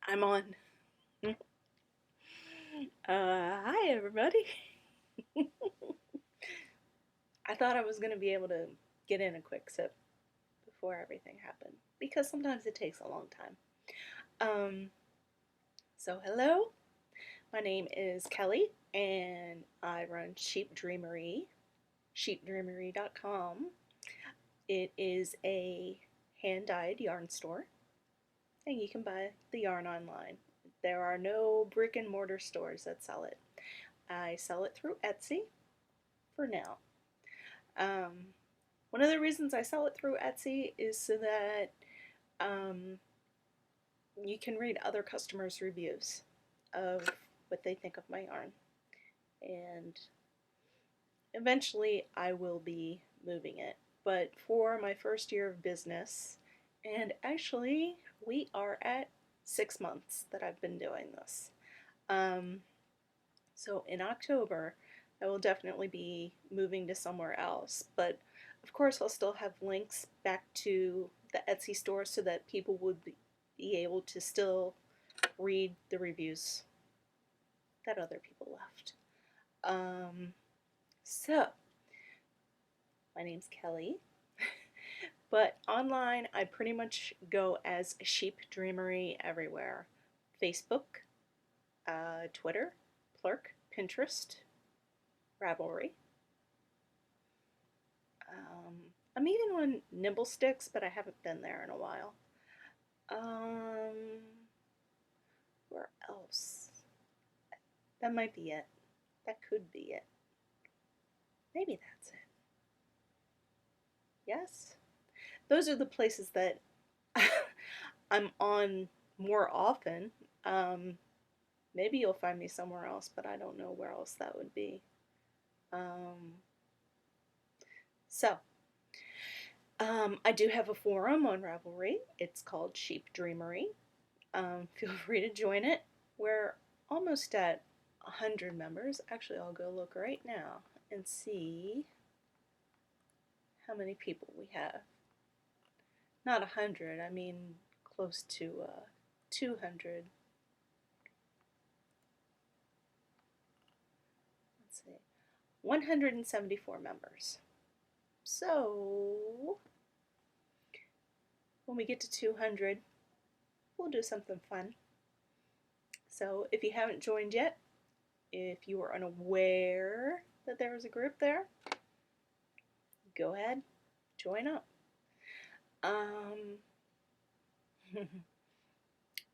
I'm on. Hi everybody. I thought I was going to be able to get in a quick sip before everything happened because sometimes it takes a long time. Um, so hello, my name is Kelly and I run Sheep Dreamery, sheepdreamery.com. It is a hand-dyed yarn store and you can buy the yarn online. There are no brick and mortar stores that sell it. I sell it through Etsy for now. Um, One of the reasons I sell it through Etsy is so that um, you can read other customers' reviews of what they think of my yarn. And eventually I will be moving it. But for my first year of business, and actually we are at 6 months that I've been doing this. Um, so in October, I will definitely be moving to somewhere else. But of course, I'll still have links back to the Etsy store so that people would be able to still read the reviews that other people left. Um, so, my name's Kelly. But online, I pretty much go as Sheep Dreamery everywhere. Facebook, Twitter, Plurk, Pinterest, Ravelry. I'm even on Nimble Sticks, but I haven't been there in a while. Um, where else? That might be it. That could be it. Maybe that's it. Yes? Those are the places that I'm on more often. Um, Maybe you'll find me somewhere else, but I don't know where else that would be. Um, so, I do have a forum on Ravelry. It's called Sheep Dreamery. Feel free to join it. We're almost at 100 members. Actually, I'll go look right now and see how many people we have. Not 100, I mean close to 200. Let's see, 174 members. So, when we get to 200, we'll do something fun. So, if you haven't joined yet, if you were unaware that there was a group there, go ahead, join up. Um,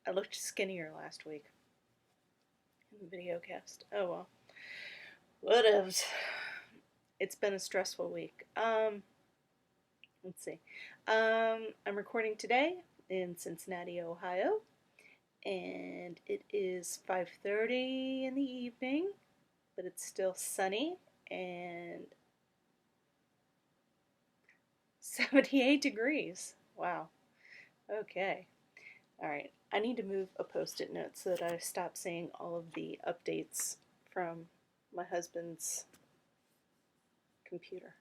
I looked skinnier last week in the Videocast. Oh well. Whatevs. It's been a stressful week. Let's see. I'm recording today in Cincinnati, Ohio, and it is 5:30 in the evening, but it's still sunny and 78 degrees. Wow. Okay. All right. I need to move a post-it note so that I stop seeing all of the updates from my husband's computer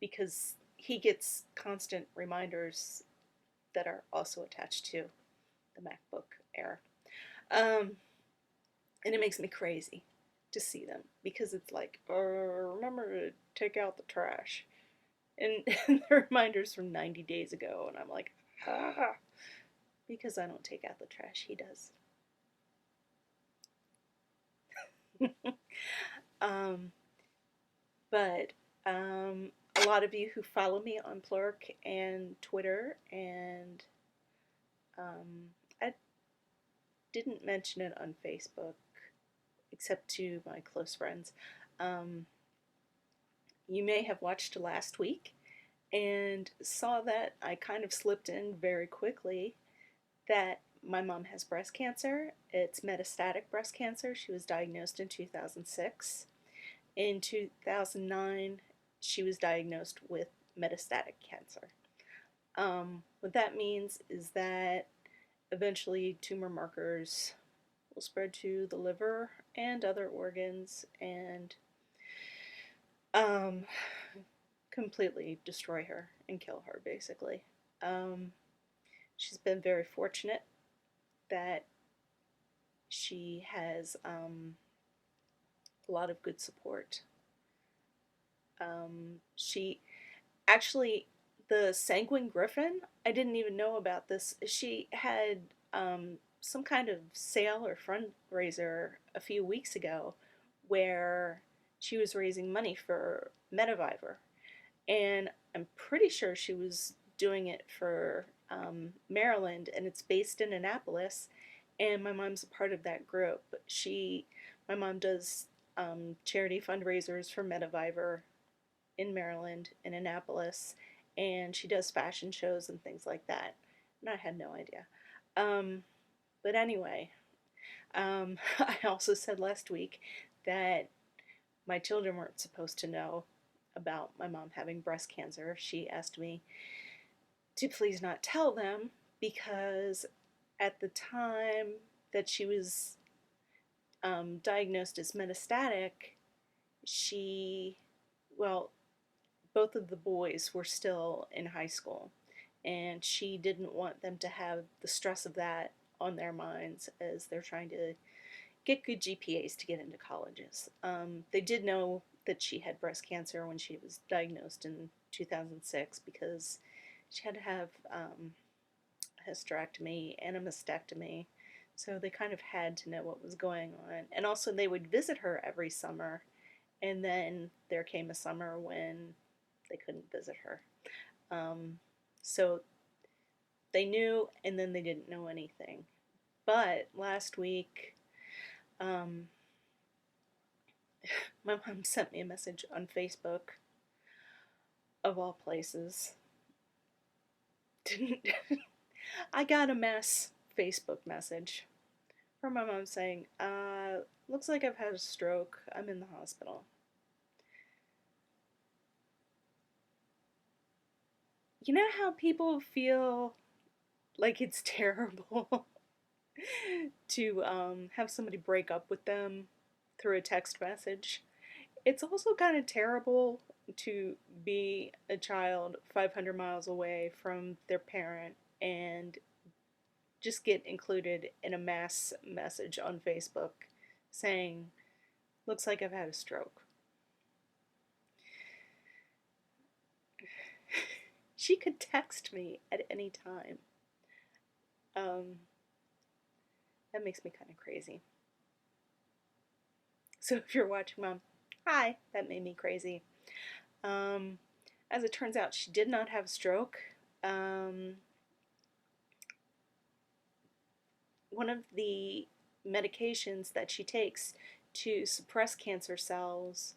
because he gets constant reminders that are also attached to the MacBook Air. And it makes me crazy to see them because it's like, remember to take out the trash. And, and the reminders from 90 days ago, and I'm like, because I don't take out the trash, he does. um, but a lot of you who follow me on Plurk and Twitter, and I didn't mention it on Facebook, except to my close friends. Um, you may have watched last week and saw that I kind of slipped in very quickly that my mom has breast cancer. It's metastatic breast cancer. She was diagnosed in 2006. In 2009, she was diagnosed with metastatic cancer. What that means is that eventually tumor markers will spread to the liver and other organs and um, completely destroy her and kill her, basically. She's been very fortunate that she has a lot of good support. She actually, the Sanguine Griffin, I didn't even know about this. She had some kind of sale or fundraiser a few weeks ago where she was raising money for Mediviver. And I'm pretty sure she was doing it for Maryland, and it's based in Annapolis. And my mom's a part of that group. My mom does charity fundraisers for Mediviver in Maryland, in Annapolis, and she does fashion shows and things like that. And I had no idea. Um, but anyway, I also said last week that my children weren't supposed to know about my mom having breast cancer. She asked me to please not tell them because at the time that she was diagnosed as metastatic, she, well, both of the boys were still in high school, and she didn't want them to have the stress of that on their minds as they're trying to get good GPAs to get into colleges. They did know that she had breast cancer when she was diagnosed in 2006 because she had to have a hysterectomy and a mastectomy. So they kind of had to know what was going on. And also, they would visit her every summer. And then there came a summer when they couldn't visit her. So they knew, and then they didn't know anything. But last week, um, my mom sent me a message on Facebook, of all places. I got a mass Facebook message from my mom saying, looks like I've had a stroke. I'm in the hospital. You know how people feel like it's terrible to have somebody break up with them through a text message? It's also kind of terrible to be a child 500 miles away from their parent and just get included in a mass message on Facebook saying, looks like I've had a stroke. She could text me at any time. Um, that makes me kind of crazy. So if you're watching, Mom, hi, that made me crazy. Um, as it turns out, she did not have a stroke. Um, one of the medications that she takes to suppress cancer cells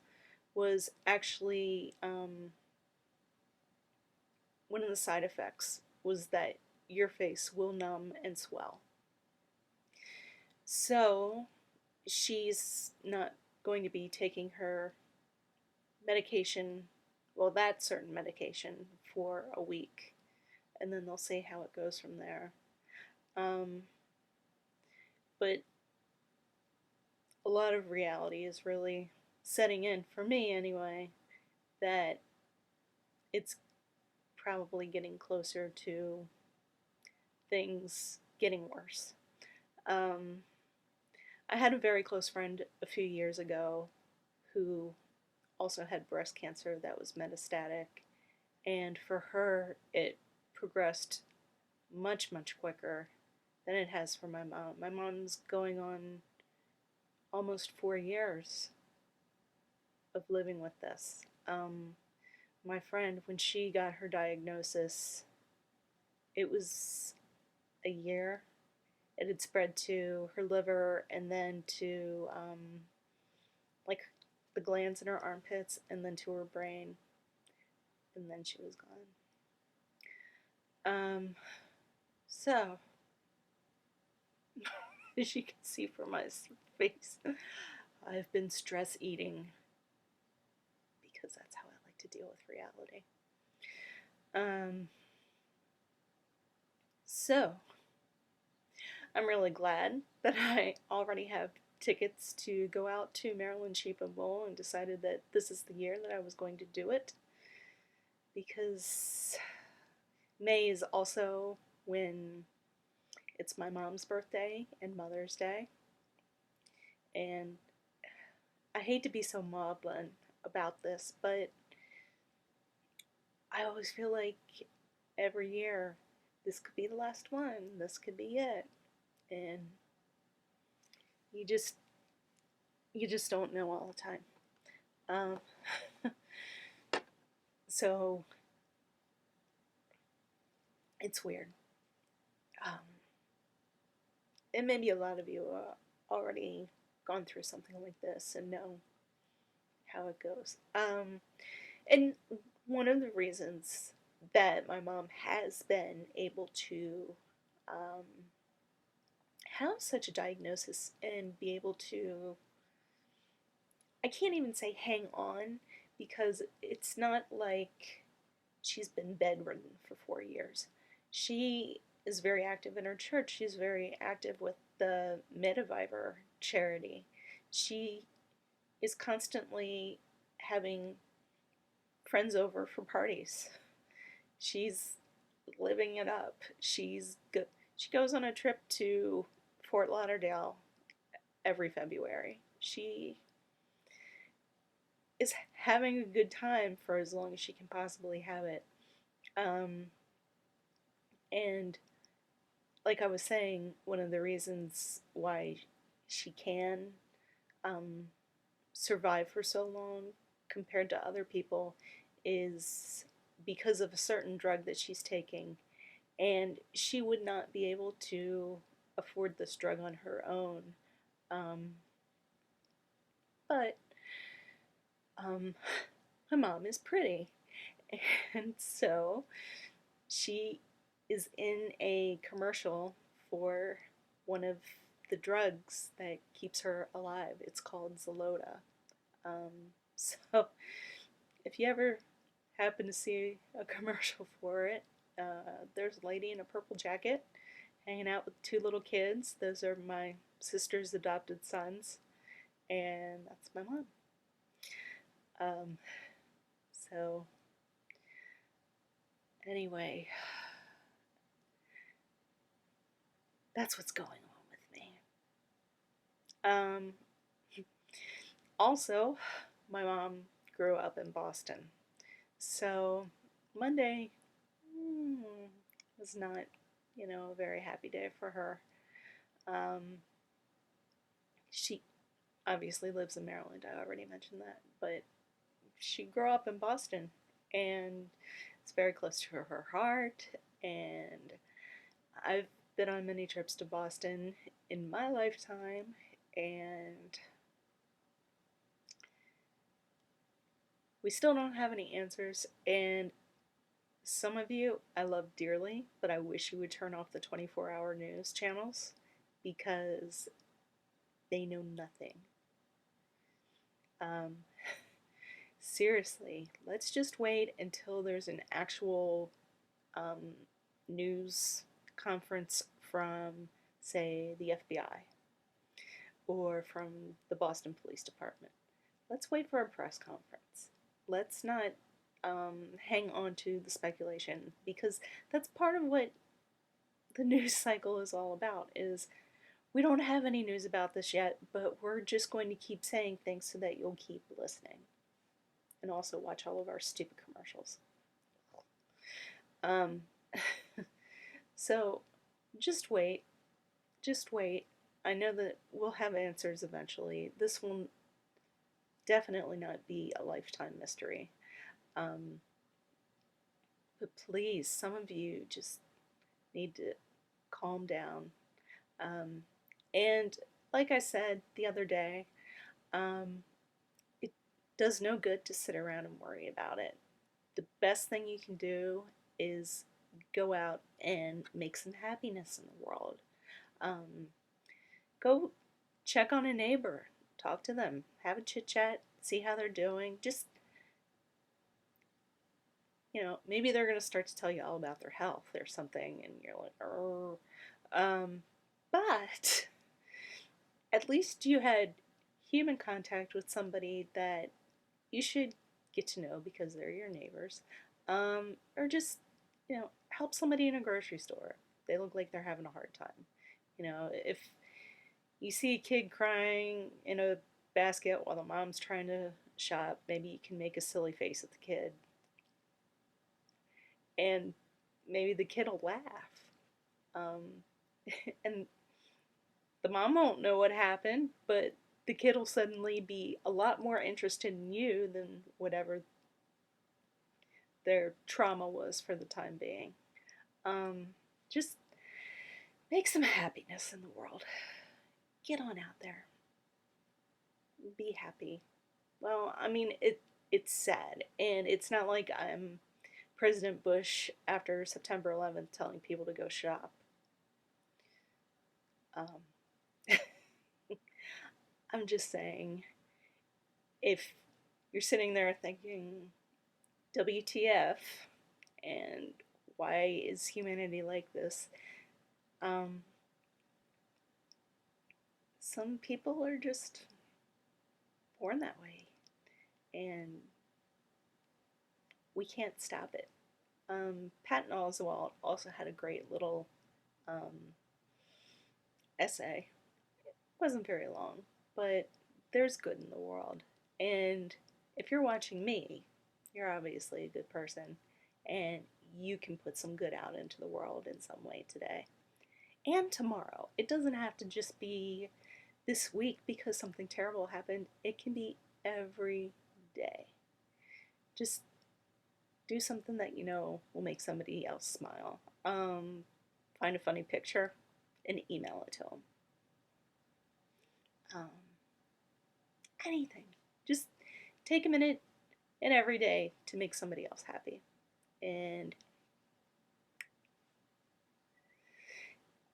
was actually one of the side effects was that your face will numb and swell. So she's not going to be taking her medication, well, that certain medication, for a week. And then they'll see how it goes from there. But a lot of reality is really setting in, for me anyway, that it's probably getting closer to things getting worse. Um, I had a very close friend a few years ago who also had breast cancer that was metastatic, and for her, it progressed much, much quicker than it has for my mom. My mom's going on almost 4 years of living with this. My friend, when she got her diagnosis, it was a year. It had spread to her liver and then to like the glands in her armpits and then to her brain, and then she was gone. So as you can see from my face, I've been stress eating because that's how I like to deal with reality. So I'm really glad that I already have tickets to go out to Maryland Sheep and Wool and decided that this is the year that I was going to do it, because May is also when It's my mom's birthday and Mother's Day, and I hate to be so maudlin about this, but I always feel like every year this could be the last one, this could be it, and you just you just don't know all the time. Um, so it's weird. Um, and maybe a lot of you already gone through something like this and know how it goes. And one of the reasons that my mom has been able to um, have such a diagnosis and be able to, I can't even say hang on, because it's not like she's been bedridden for 4 years. She is very active in her church. She's very active with the Mediviver charity. She is constantly having friends over for parties. She's living it up. She goes on a trip to Fort Lauderdale every February. She is having a good time for as long as she can possibly have it. Um, and like I was saying, one of the reasons why she can um, survive for so long compared to other people is because of a certain drug that she's taking. And she would not be able to afford this drug on her own. Um, but um, my mom is pretty. And so she is in a commercial for one of the drugs that keeps her alive. It's called Zalota. So if you ever happen to see a commercial for it, there's a lady in a purple jacket hanging out with two little kids. Those are my sister's adopted sons, and that's my mom. Um, so, anyway, that's what's going on with me. Um, Also, my mom grew up in Boston, so Monday mm, was not, a very happy day for her. Um, she obviously lives in Maryland. I already mentioned that, but she grew up in Boston, and it's very close to her heart. And I've been on many trips to Boston in my lifetime, and we still don't have any answers. And some of you I love dearly, but I wish you would turn off the 24-hour news channels because they know nothing. Um, Seriously, let's just wait until there's an actual um, news conference from, say, the FBI or from the Boston Police Department. Let's wait for a press conference. Let's not hang on to the speculation, because that's part of what the news cycle is all about. Is we don't have any news about this yet, but we're just going to keep saying things so that you'll keep listening and also watch all of our stupid commercials. Um, so just wait, just wait. I know that we'll have answers eventually. This will definitely not be a lifetime mystery. Um, but please, some of you just need to calm down. Um, and like I said the other day, um, it does no good to sit around and worry about it. The best thing you can do is go out and make some happiness in the world. Um, Go check on a neighbor, talk to them, have a chit chat, see how they're doing. Just, maybe they're going to start to tell you all about their health or something, and you're like, oh. But at least you had human contact with somebody that you should get to know because they're your neighbors. Or just, help somebody in a grocery store. They look like they're having a hard time. If you see a kid crying in a basket while the mom's trying to shop, maybe you can make a silly face at the kid. And maybe the kid will laugh. Um, and the mom won't know what happened, but the kid will suddenly be a lot more interested in you than whatever their trauma was for the time being. Um, just make some happiness in the world. Get on out there. Be happy. Well, I mean, it's sad, and it's not like I'm President Bush after September 11th telling people to go shop. Um, I'm just saying, if you're sitting there thinking, WTF, and why is humanity like this? Um, some people are just born that way, and we can't stop it. Patton Oswalt also had a great little um, essay. It wasn't very long, but there's good in the world. And if you're watching me, you're obviously a good person, and you can put some good out into the world in some way today and tomorrow. It doesn't have to just be this week because something terrible happened. It can be every day. Just do something that you know will make somebody else smile. Find a funny picture and email it to them. Um, Anything. Just take a minute and every day to make somebody else happy. And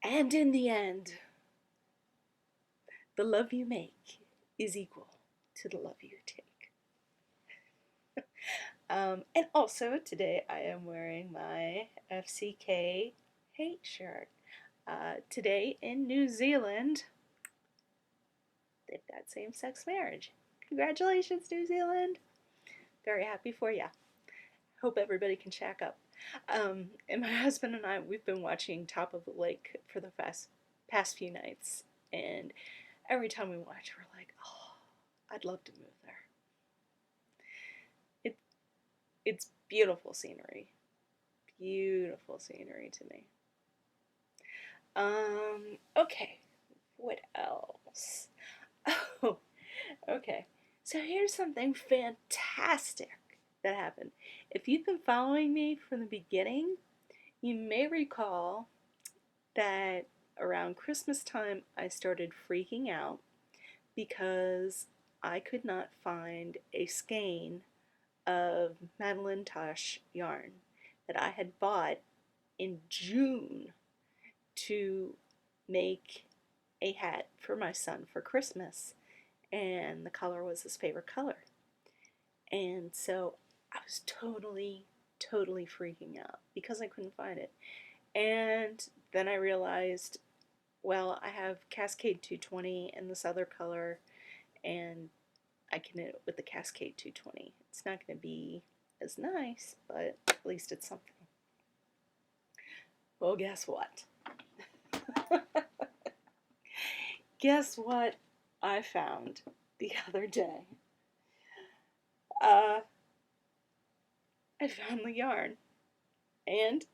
in the end, the love you make is equal to the love you take. And also today I am wearing my FCK hate shirt. Today in New Zealand, they've got same-sex marriage. Congratulations, New Zealand. Very happy for ya. Hope everybody can shack up. And my husband and I, we've been watching Top of the Lake for the past few nights. And every time we watch, we're like, oh, I'd love to move there. It's beautiful scenery. Beautiful scenery to me. Okay. What else? Oh, okay. So here's something fantastic that happened. If you've been following me from the beginning, you may recall that around Christmas time I started freaking out because I could not find a skein of Madeline Tosh yarn that I had bought in June to make a hat for my son for Christmas, and the color was his favorite color. And so I was totally freaking out because I couldn't find it. And then I realized, well, I have Cascade 220 in this other color, and I can knit it with the Cascade 220. It's not going to be as nice, but at least it's something. Well, guess what? Guess what I found the other day? I found the yarn, and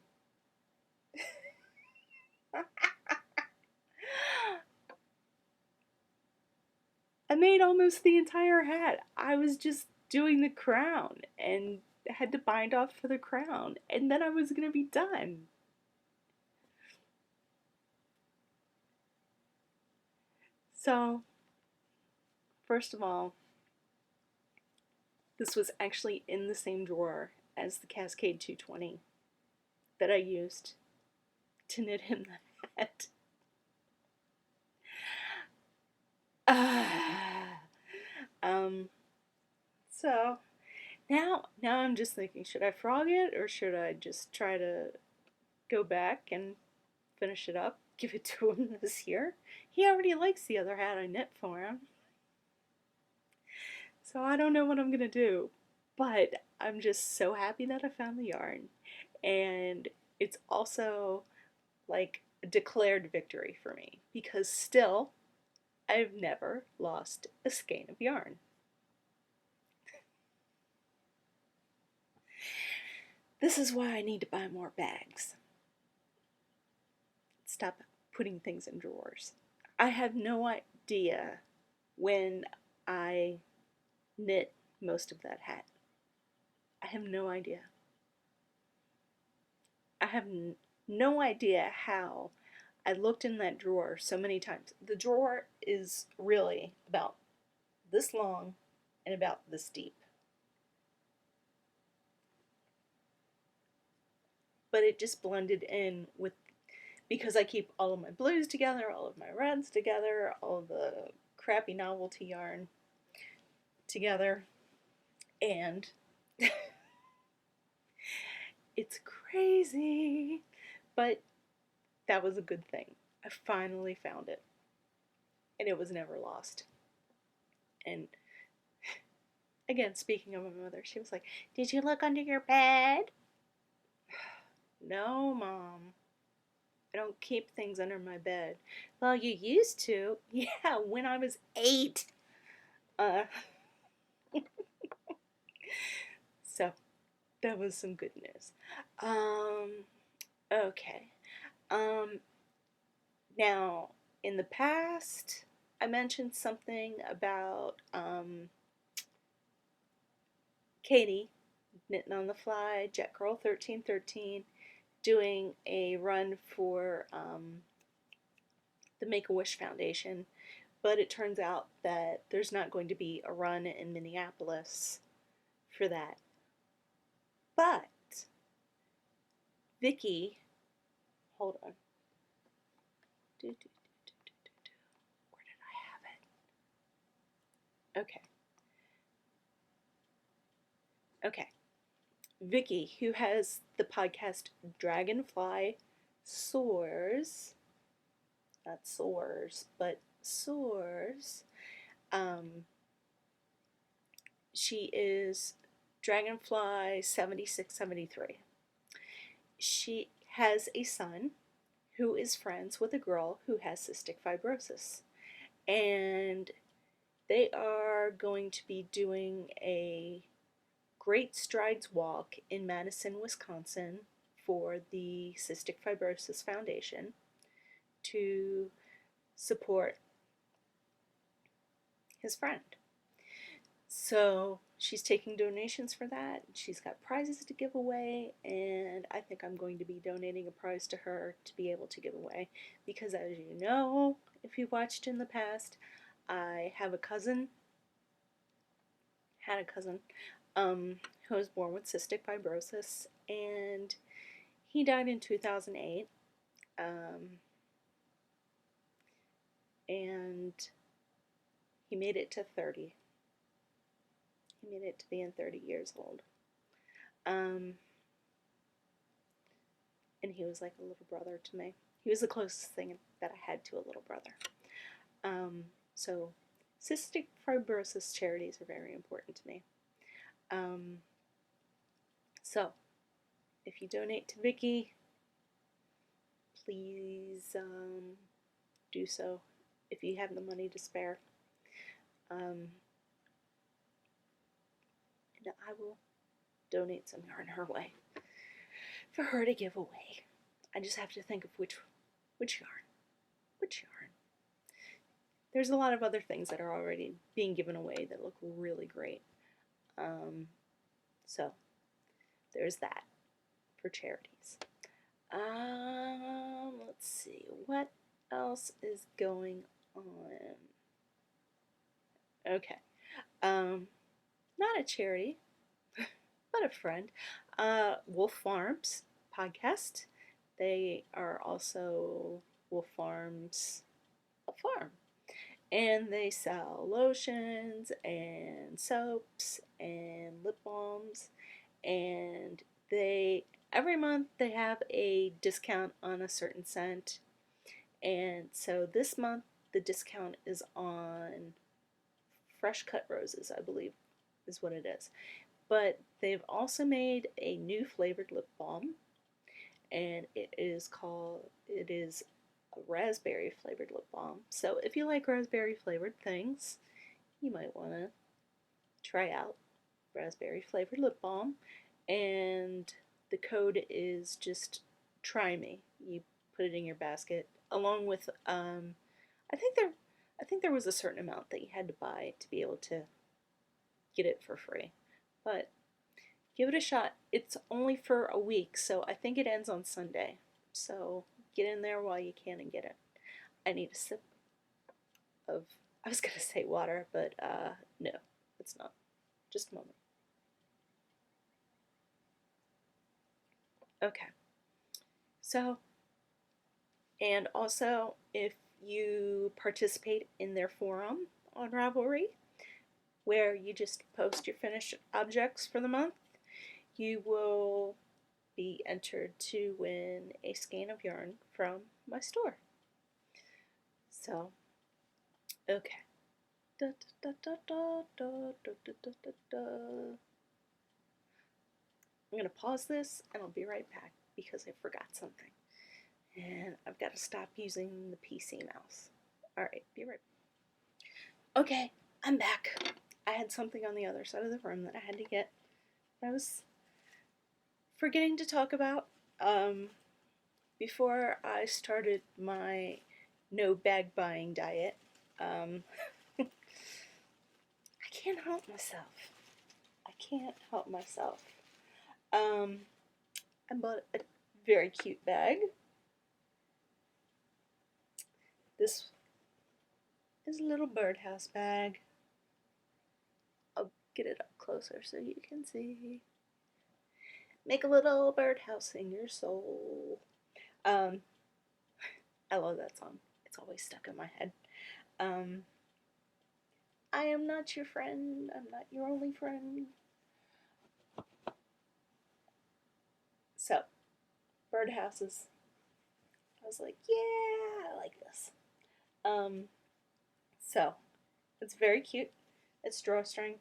I made almost the entire hat. I was just doing the crown and had to bind off for the crown, and then I was going to be done. So, first of all, this was actually in the same drawer as the Cascade 220 that I used to knit him the hat. Um, so now I'm just thinking, should I frog it or should I just try to go back and finish it up, give it to him this year? He already likes the other hat I knit for him. So I don't know what I'm gonna do, but I'm just so happy that I found the yarn. And it's also like a declared victory for me because still I've never lost a skein of yarn. This is why I need to buy more bags. Stop putting things in drawers. I have no idea when I knit most of that hat. I have no idea. I have no idea how I looked in that drawer so many times. The drawer is really about this long and about this deep. But it just blended in with, because I keep all of my blues together, all of my reds together, all of the crappy novelty yarn together, and it's crazy. But that was a good thing. I finally found it, and it was never lost. And again, speaking of my mother, she was like, "Did you look under your bed?" No, Mom. I don't keep things under my bed. Well, you used to. Yeah, when I was 8. Uh, so that was some good news. Um, okay. Um, Now, in the past, I mentioned something about Katie, Knitting on the Fly, Jet Girl 1313, doing a run for the Make-A-Wish Foundation, but it turns out that there's not going to be a run in Minneapolis for that. But Vicky, hold on. Where did I have it? Okay. Okay. Vicky, who has the podcast Dragonfly Soars, not soars, but soars. She is Dragonfly 7673. She has a son who is friends with a girl who has cystic fibrosis. And they are going to be doing a Great Strides Walk in Madison, Wisconsin for the Cystic Fibrosis Foundation to support his friend. So she's taking donations for that. She's got prizes to give away, and I think I'm going to be donating a prize to her to be able to give away because, as you know, if you've watched in the past, I have a cousin, had a cousin, who was born with cystic fibrosis, and he died in 2008. And he made it to 30. He made it to being 30 years old. And he was like a little brother to me. He was the closest thing that I had to a little brother. So cystic fibrosis charities are very important to me. So if you donate to Vicky, please do so if you have the money to spare. And I will donate some yarn her way for her to give away. I just have to think of which yarn. Which yarn? There's a lot of other things that are already being given away that look really great. So there's that for charities. Let's see, what else is going on? Okay. Not a charity, but a friend. Wolf Farms podcast. They are also Wolf Farms, a farm. And they sell lotions and soaps and lip balms. And every month they have a discount on a certain scent. And so this month the discount is on fresh cut roses, I believe is what it is. But they've also made a new flavored lip balm, and it is a raspberry flavored lip balm. So if you like raspberry flavored things, you might want to try out raspberry flavored lip balm. And the code is just try me. You put it in your basket along with I think there I think there was a certain amount that you had to buy to be able to get it for free. But give it a shot. It's only for a week, so I think it ends on Sunday. So get in there while you can and get it. I need a sip of, I was going to say water, but no, it's not. Just a moment. Okay. So, and also, if you participate in their forum on Ravelry, where you just post your finished objects for the month, you will be entered to win a skein of yarn from my store. So, okay. Da, da, da, da, da, da, da, da, da, da. I'm going to pause this and I'll be right back because I forgot something. And I've got to stop using the PC mouse. Alright, be right back. Okay, I'm back. I had something on the other side of the room that I had to get. I was forgetting to talk about before I started my no bag buying diet. I can't help myself. I can't help myself. I bought a very cute bag. This is a little birdhouse bag. I'll get it up closer so you can see. Make a little birdhouse in your soul. Um, I love that song. It's always stuck in my head. I am not your friend. I'm not your only friend. So, birdhouses. I was like, yeah, I like this. Um, so, it's very cute. It's drawstring.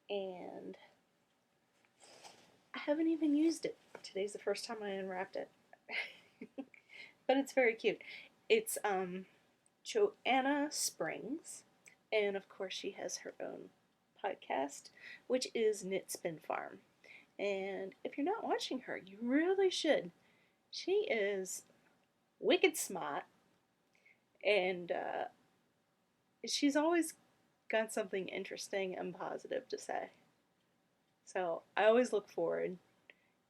And I haven't even used it. Today's the first time I unwrapped it. But it's very cute. It's Joanna Springs, and of course she has her own podcast, which is Knit Spin Farm. And if you're not watching her, you really should. She is wicked smart, and she's always got something interesting and positive to say. So I always look forward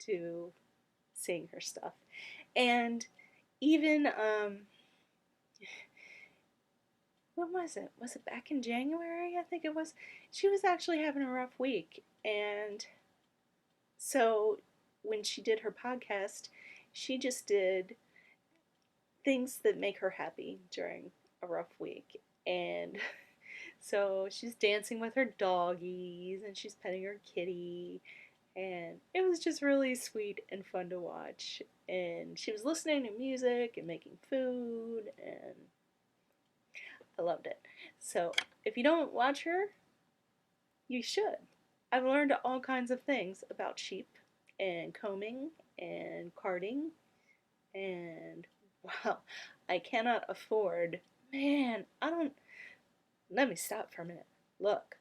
to seeing her stuff. And even when was it? Was it back in January? I think it was. She was actually having a rough week, and so when she did her podcast, she just did things that make her happy during a rough week. And so she's dancing with her doggies and she's petting her kitty. And it was just really sweet and fun to watch. And she was listening to music and making food, and I loved it. So if you don't watch her, you should. I've learned all kinds of things about sheep and combing and carding, and wow, I cannot afford. Man, I don't. Let me stop for a minute. Look,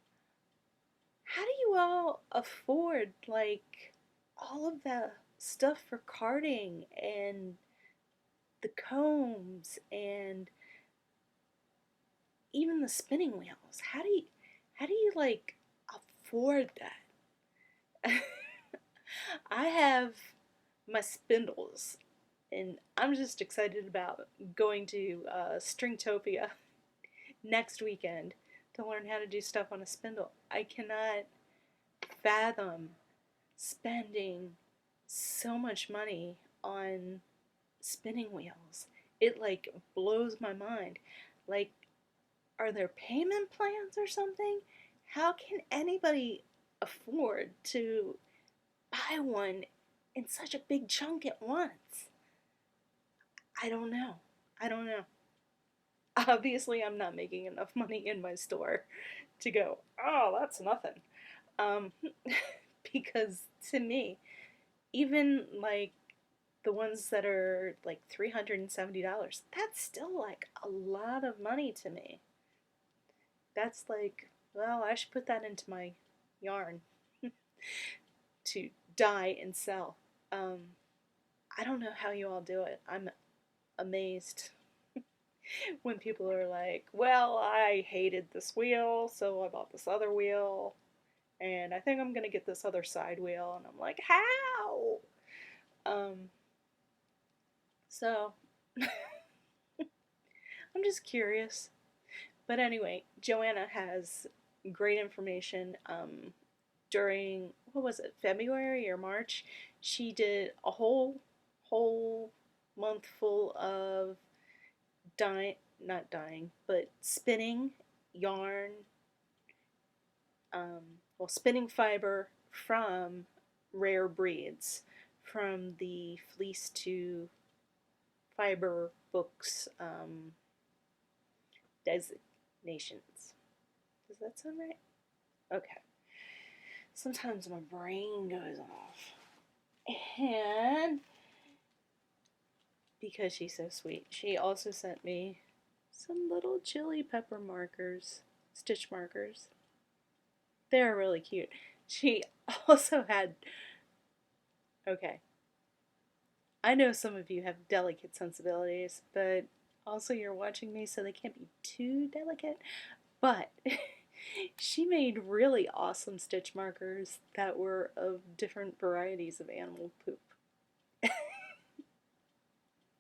how do you all afford, like, all of the stuff for carding and the combs and even the spinning wheels? How do you like afford that? I have my spindles, and I'm just excited about going to Stringtopia next weekend to learn how to do stuff on a spindle. I cannot fathom spending so much money on spinning wheels. It like blows my mind. Like, are there payment plans or something? How can anybody afford to buy one in such a big chunk at once? I don't know. I don't know. Obviously, I'm not making enough money in my store to go, oh, that's nothing. Um, because to me, even like the ones that are like $370, that's still like a lot of money to me. That's like, well, I should put that into my yarn to dye and sell. Um, I don't know how you all do it. I'm amazed when people are like, well, I hated this wheel, so I bought this other wheel, and I think I'm going to get this other side wheel. And I'm like, how? Um, so I'm just curious. But anyway, Joanna has great information. During, what was it, February or March, she did a whole month full of dye, not dyeing, but spinning yarn, spinning fiber from rare breeds, from the fleece to fiber books designations. Does that sound right? Okay. Sometimes my brain goes off. And because she's so sweet, she also sent me some little chili pepper markers, stitch markers. They're really cute. She also had, okay, I know some of you have delicate sensibilities, but also you're watching me, so they can't be too delicate. But she made really awesome stitch markers that were of different varieties of animal poop.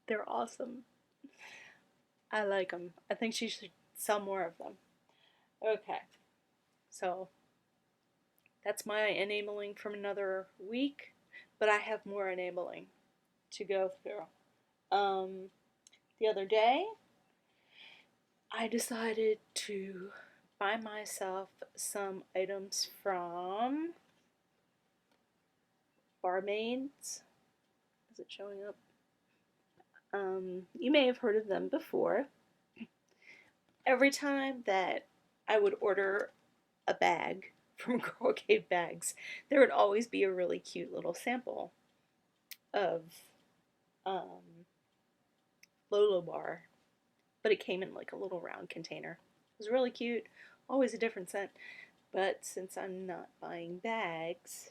They're awesome. I like them. I think she should sell more of them. Okay, so that's my enabling from another week, but I have more enabling to go through. The other day, I decided to buy myself some items from Barmaids. Is it showing up? You may have heard of them before. Every time that I would order a bag from Girl Cave Bags, there would always be a really cute little sample of um, Lolo Bar, but it came in like a little round container. It was really cute, always a different scent. But since I'm not buying bags,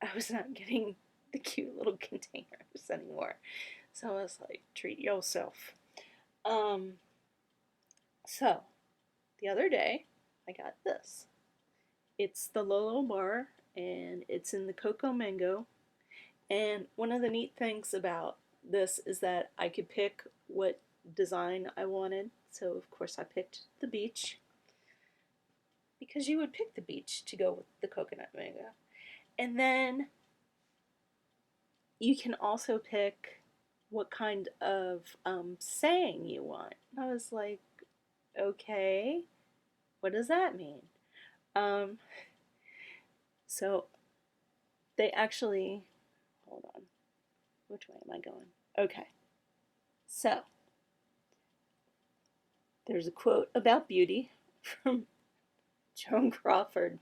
I was not getting the cute little containers anymore. So I was like, treat yourself. Um, so the other day, I got this. It's the Lolo Bar, and it's in the Cocoa Mango. And one of the neat things about this is that I could pick what design I wanted. So of course I picked the beach, because you would pick the beach to go with the coconut mango. And then you can also pick what kind of saying you want. I was like, okay, what does that mean? Um, so they actually, hold on, which way am I going? Okay, so there's a quote about beauty from Joan Crawford.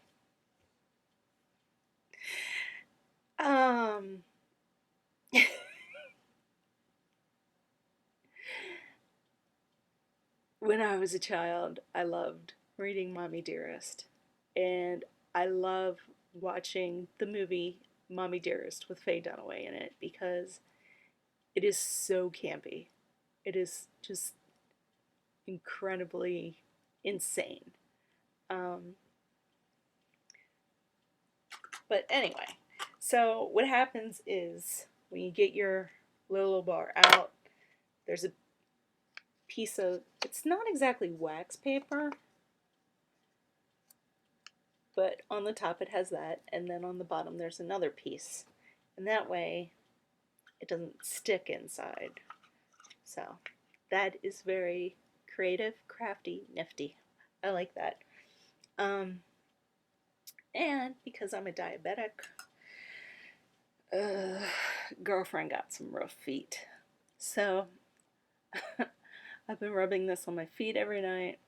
Um, when I was a child, I loved reading Mommy Dearest. And I love watching the movie Mommy Dearest with Faye Dunaway in it because it is so campy. It is just incredibly insane. Um, but anyway, so what happens is when you get your Lolo bar out, there's a piece of, it's not exactly wax paper, but on the top it has that, and then on the bottom there's another piece. And that way it doesn't stick inside. So that is very creative, crafty, nifty. I like that. Um, and because I'm a diabetic, girlfriend got some rough feet. So I've been rubbing this on my feet every night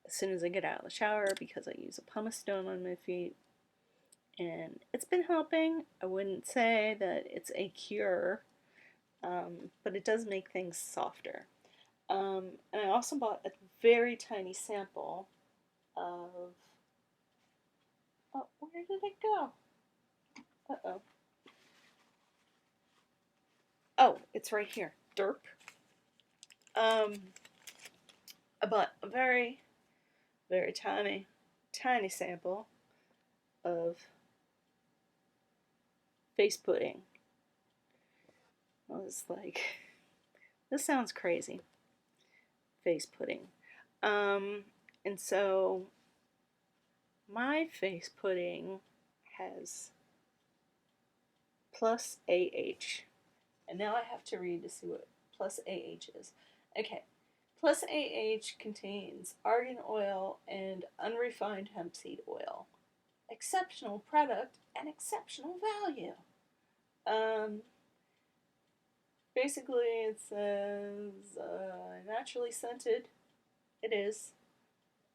as soon as I get out of the shower because I use a pumice stone on my feet. and it's been helping. I wouldn't say that it's a cure, but it does make things softer. And I also bought a very tiny sample of. Oh, where did it go? Uh oh. Oh, it's right here. Derp. Um, I bought a very, very tiny, tiny sample of face pudding. I was like, this sounds crazy. Face pudding. Um, and so my face pudding has plus AH. And now I have to read to see what plus AH is. Okay. Plus AH contains argan oil and unrefined hemp seed oil. Exceptional product and exceptional value. Um, Basically, it says naturally scented. It is.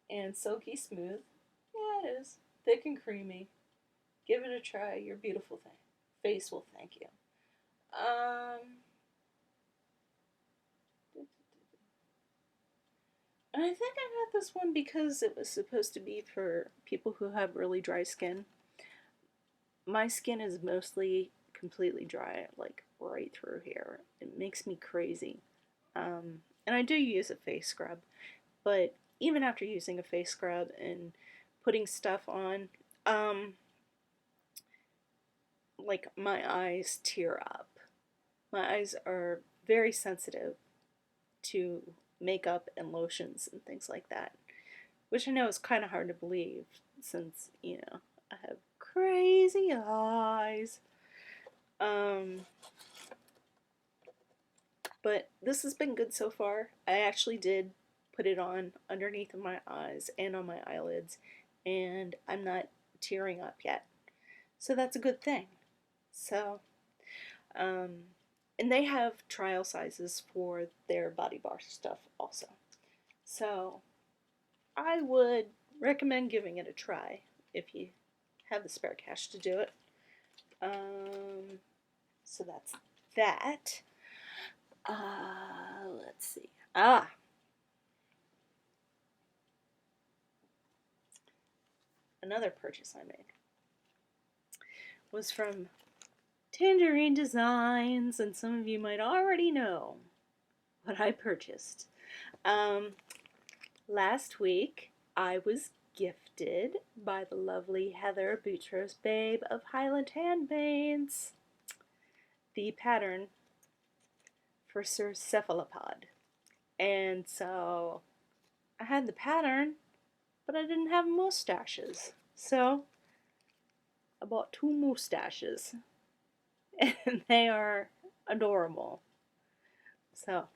And silky smooth. Yeah, it is. Thick and creamy. Give it a try. Your beautiful thing. Face will thank you. Um, and I think I got this one because it was supposed to be for people who have really dry skin. My skin is mostly completely dry, like right through here. It makes me crazy. And I do use a face scrub, but even after using a face scrub and putting stuff on, um, like my eyes tear up. My eyes are very sensitive to makeup and lotions and things like that, which I know is kind of hard to believe since, I have crazy eyes. Um, but this has been good so far. I actually did put it on underneath of my eyes and on my eyelids, and I'm not tearing up yet. So that's a good thing. So, um, and they have trial sizes for their body bar stuff also. So I would recommend giving it a try if you have the spare cash to do it. So that's that. Let's see. Another purchase I made was from Tangerine Designs, and some of you might already know what I purchased. Um, Last week, I was gifted by the lovely Heather Boutros Babe of Highland Handmaids the pattern for Sir Cephalopod. And so I had the pattern, but I didn't have mustaches. So I bought two mustaches, and they are adorable. So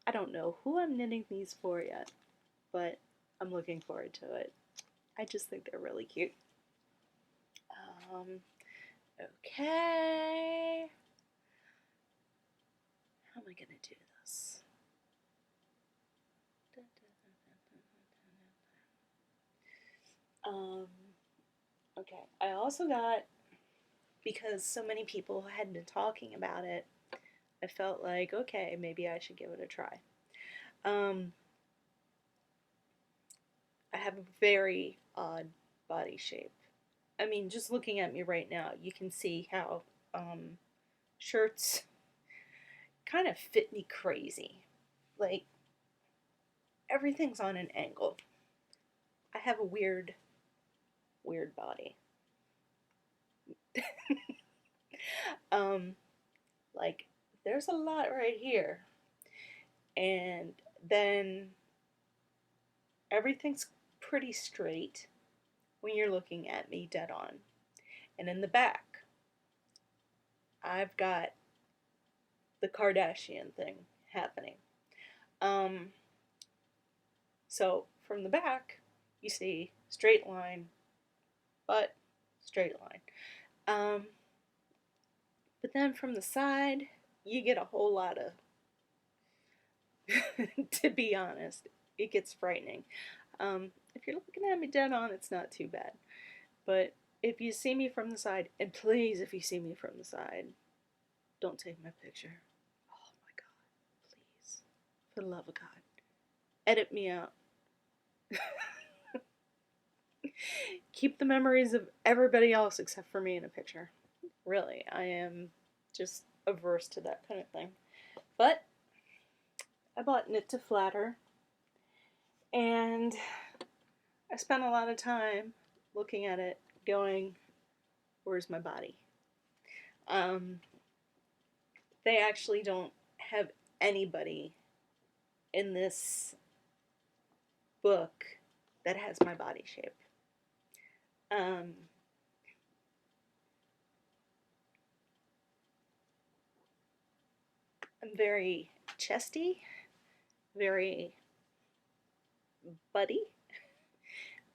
I don't know who I'm knitting these for yet, but I'm looking forward to it. I just think they're really cute. Okay. How am I going to do this? Um, okay. I also got, because so many people had been talking about it, I felt like, okay, maybe I should give it a try. Um, I have a very odd body shape. I mean, just looking at me right now, you can see how shirts kind of fit me crazy. Like, everything's on an angle. I have a weird, weird body. um, like, there's a lot right here. And then everything's pretty straight when you're looking at me dead on. And in the back, I've got the Kardashian thing happening. Um, so from the back, you see straight line, butt, straight line. But then from the side, you get a whole lot of, to be honest, it gets frightening. If you're looking at me dead on, it's not too bad. But if you see me from the side, and please, if you see me from the side, don't take my picture. Oh my God, please. For the love of God. Edit me out. Keep the memories of everybody else except for me in a picture. Really, I am just averse to that kind of thing. But I bought Knit to Flatter, and I spent a lot of time looking at it, going, where's my body? Um, they actually don't have anybody in this book that has my body shape. Um, I'm very chesty, very buddy,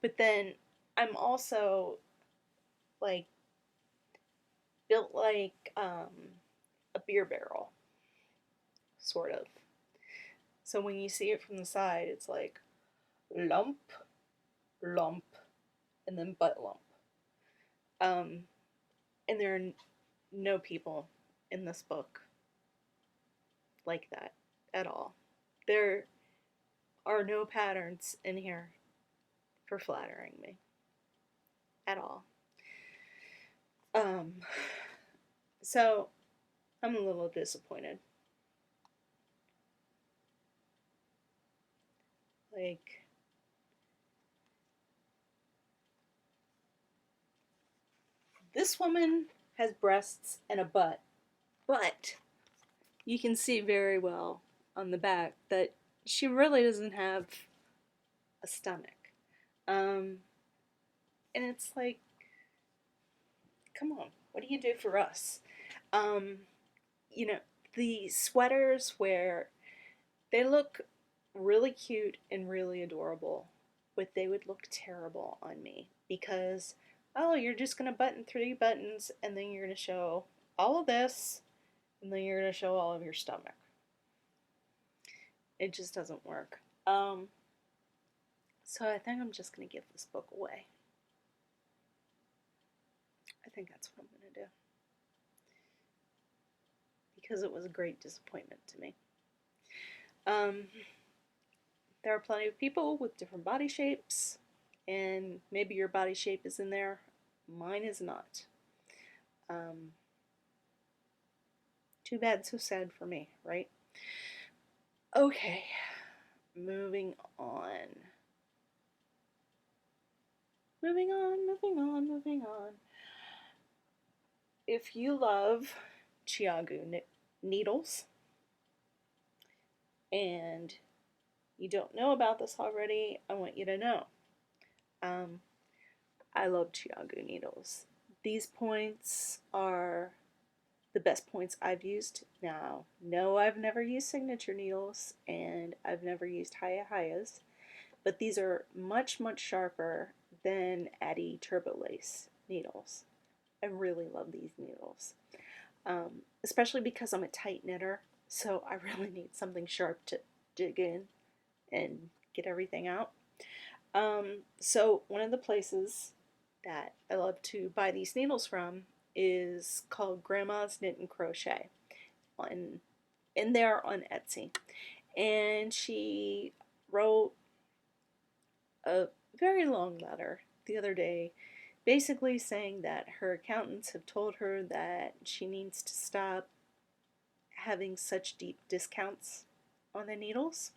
but then I'm also like built like a beer barrel, sort of. So when you see it from the side, it's like lump, lump, and then butt lump. Um, and there are no people in this book like that at all. There are no patterns in here for flattering me at all. Um, so I'm a little disappointed. Like, this woman has breasts and a butt, but you can see very well on the back that she really doesn't have a stomach. Um, and it's like, come on, what do you do for us? Um, you know, the sweaters where they look really cute and really adorable, but they would look terrible on me because, oh, you're just going to button 3 buttons and then you're going to show all of this and then you're going to show all of your stomach. It just doesn't work. So I think I'm just going to give this book away. I think that's what I'm going to do. Because it was a great disappointment to me. There are plenty of people with different body shapes, and maybe your body shape is in there. Mine is not. Too bad, so sad for me, right? Okay, moving on. Moving on, moving on, moving on. If you love Chiagu needles and you don't know about this already, I want you to know. I love Chiagu needles. These points are the best points I've used. Now, no, I've never used signature needles and I've never used Hayahayas, but these are much, much sharper than Addy Turbo Lace needles. I really love these needles, especially because I'm a tight knitter, so I really need something sharp to dig in and get everything out. So one of the places that I love to buy these needles from is called Grandma's Knit and Crochet in there on Etsy. And she wrote a very long letter the other day basically saying that her accountants have told her that she needs to stop having such deep discounts on the needles.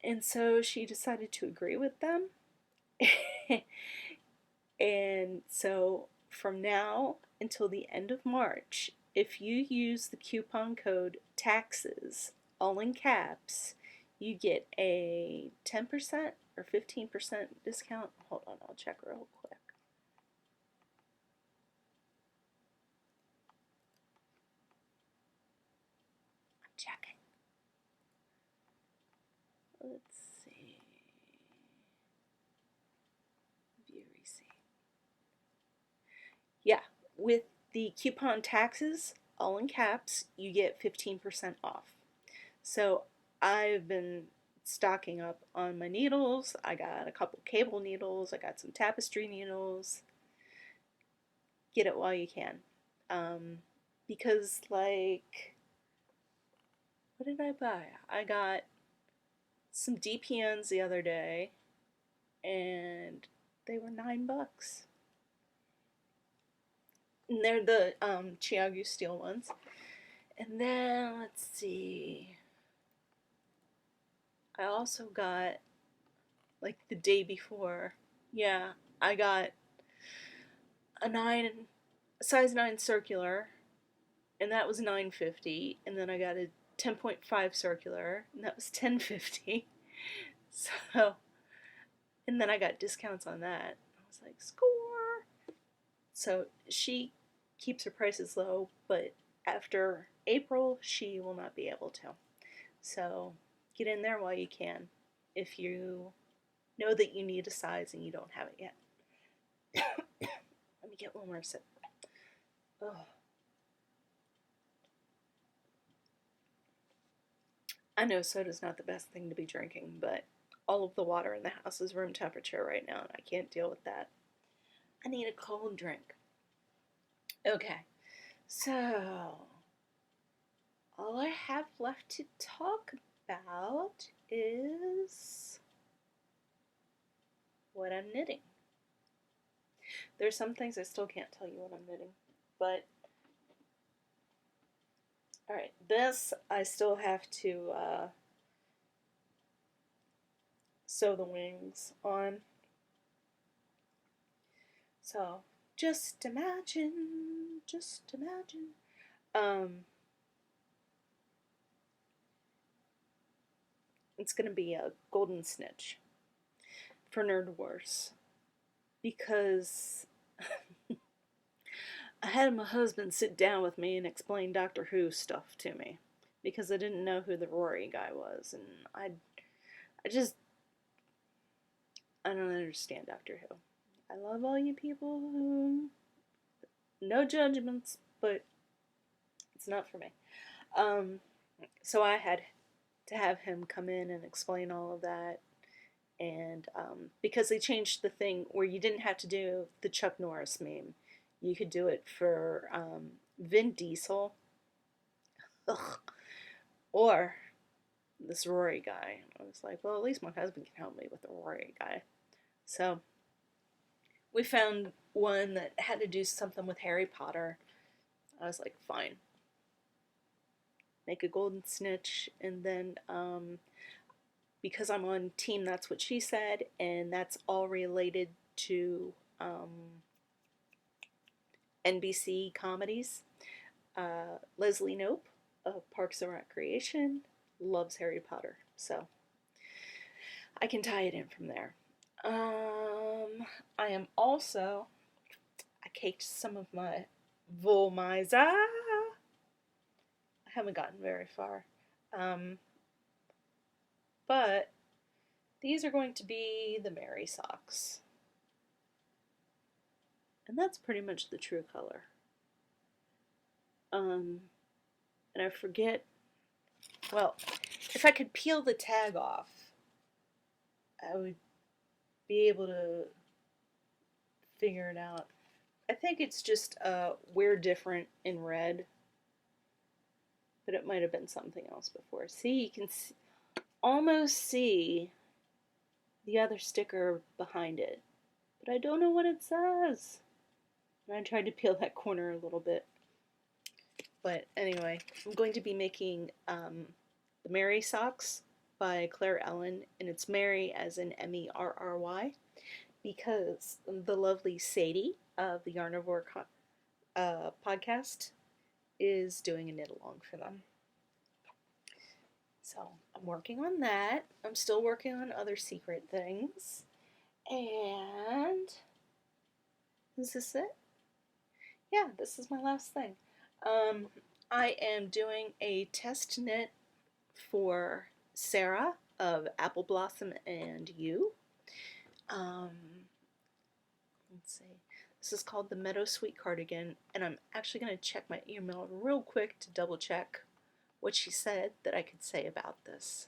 And so she decided to agree with them. And so from now until the end of March, if you use the coupon code TAXES, all in caps, you get a 10% or 15% discount. Hold on, I'll check real quick. I'm checking. Let's see. View receipt. Yeah, with the coupon TAXES, all in caps, you get 15% off. So I've been stocking up on my needles. I got a couple cable needles. I got some tapestry needles. Get it while you can. Because, like, what did I buy? I got some DPNs the other day, and they were $9. And they're the Chiagu steel ones. And then, let's see. I also got, like, the day before, yeah, I got a size 9 circular, and that was $9.50. And then I got a 10.5 circular, and that was $10.50. So, and then I got discounts on that. I was like, score! So she keeps her prices low, but after April, she will not be able to. So get in there while you can if you know that you need a size and you don't have it yet. Let me get one more sip. Oh. I know soda's not the best thing to be drinking, but all of the water in the house is room temperature right now, and I can't deal with that. I need a cold drink. Okay, so all I have left to talk about is what I'm knitting. There's some things I still can't tell you what I'm knitting, but alright, this I still have to sew the wings on. So just imagine. It's gonna be a golden snitch for Nerd Wars because I had my husband sit down with me and explain Doctor Who stuff to me because I didn't know who the Rory guy was, and I don't understand Doctor Who. I love all you people who, no judgments, but it's not for me. So I had to have him come in and explain all of that, and because they changed the thing where you didn't have to do the Chuck Norris meme, you could do it for Vin Diesel. Ugh. Or this Rory guy. I was like, well, at least my husband can help me with the Rory guy. So we found one that had to do something with Harry Potter. I was like, fine. Make a golden snitch, and then because I'm on team That's What She Said, and that's all related to NBC comedies. Leslie Knope of Parks and Recreation loves Harry Potter, so I can tie it in from there. I am also, I caked some of my Volmiza. I haven't gotten very far. But these are going to be the Mary socks. And that's pretty much the true color. And I forget, well, if I could peel the tag off, I would be able to figure it out. I think it's just We're Different in red, but it might have been something else before. See, you can almost see the other sticker behind it, but I don't know what it says. And I tried to peel that corner a little bit. But anyway, I'm going to be making the Mary socks by Claire Ellen, and it's Mary as in Merry, because the lovely Sadie of the Yarnivore podcast is doing a knit along for them. So I'm working on that. I'm still working on other secret things. And is this it? Yeah, this is my last thing. I am doing a test knit for Sarah of Apple Blossom and You. Let's see. This is called the Meadow Sweet Cardigan, and I'm actually going to check my email real quick to double check what she said that I could say about this.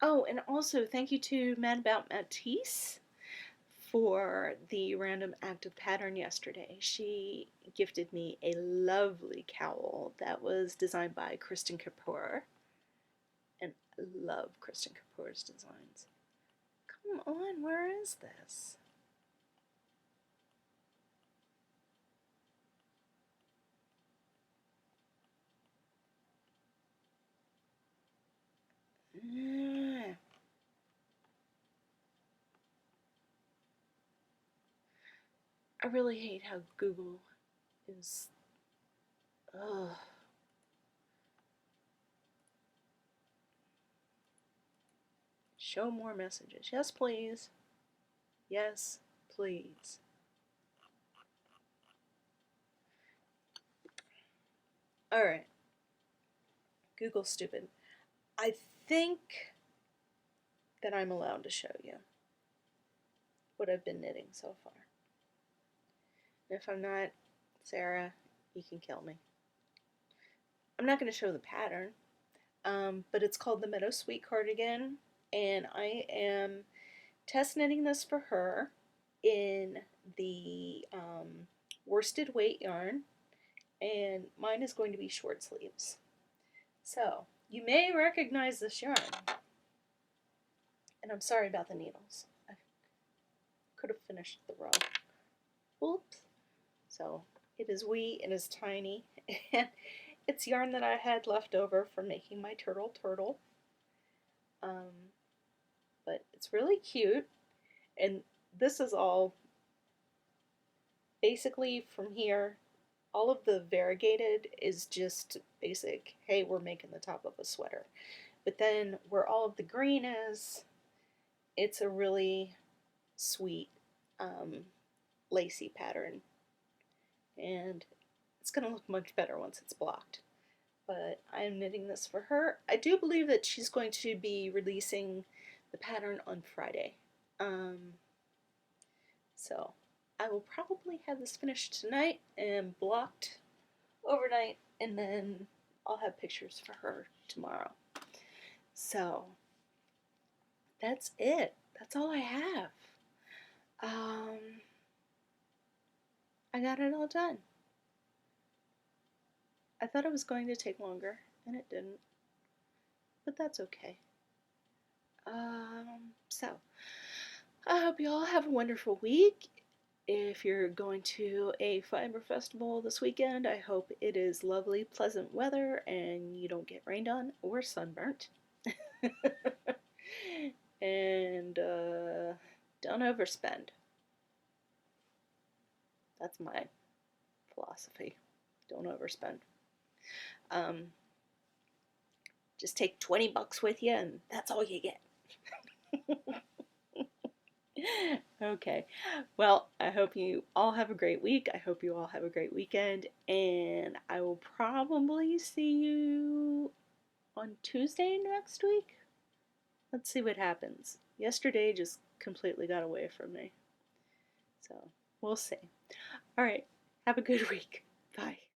Oh, and also thank you to Mad About Matisse for the random active pattern yesterday. She gifted me a lovely cowl that was designed by Kristen Kapoor, and I love Kristen Kapoor's designs. Come on, where is this? I really hate how Google is. Ugh. Show more messages. Yes, please. Yes, please. Alright. Google's stupid. I think that I'm allowed to show you what I've been knitting so far. And if I'm not, Sarah, you can kill me. I'm not going to show the pattern, but it's called the Meadow Sweet Cardigan, and I am test knitting this for her in the worsted weight yarn, and mine is going to be short sleeves. So, you may recognize this yarn, and I'm sorry about the needles. I could have finished the row. Oops. So, it is wee, it is tiny, and it's yarn that I had left over from making my turtle. But it's really cute, and this is all basically from here. All of the variegated is just basic, hey, we're making the top of a sweater. But then where all of the green is, it's a really sweet lacy pattern, and it's going to look much better once it's blocked. But I am knitting this for her. I do believe that she's going to be releasing the pattern on Friday. So I will probably have this finished tonight and blocked overnight, and then I'll have pictures for her tomorrow. So that's it. That's all I have. I got it all done. I thought it was going to take longer, and it didn't. But that's okay. So I hope you all have a wonderful week. If you're going to a fiber festival this weekend, I hope it is lovely, pleasant weather and you don't get rained on or sunburnt. And don't overspend. That's my philosophy. Don't overspend. Just take $20 with you and that's all you get. Okay. Well, I hope you all have a great week. I hope you all have a great weekend. And I will probably see you on Tuesday next week. Let's see what happens. Yesterday just completely got away from me. So, we'll see. All right. Have a good week.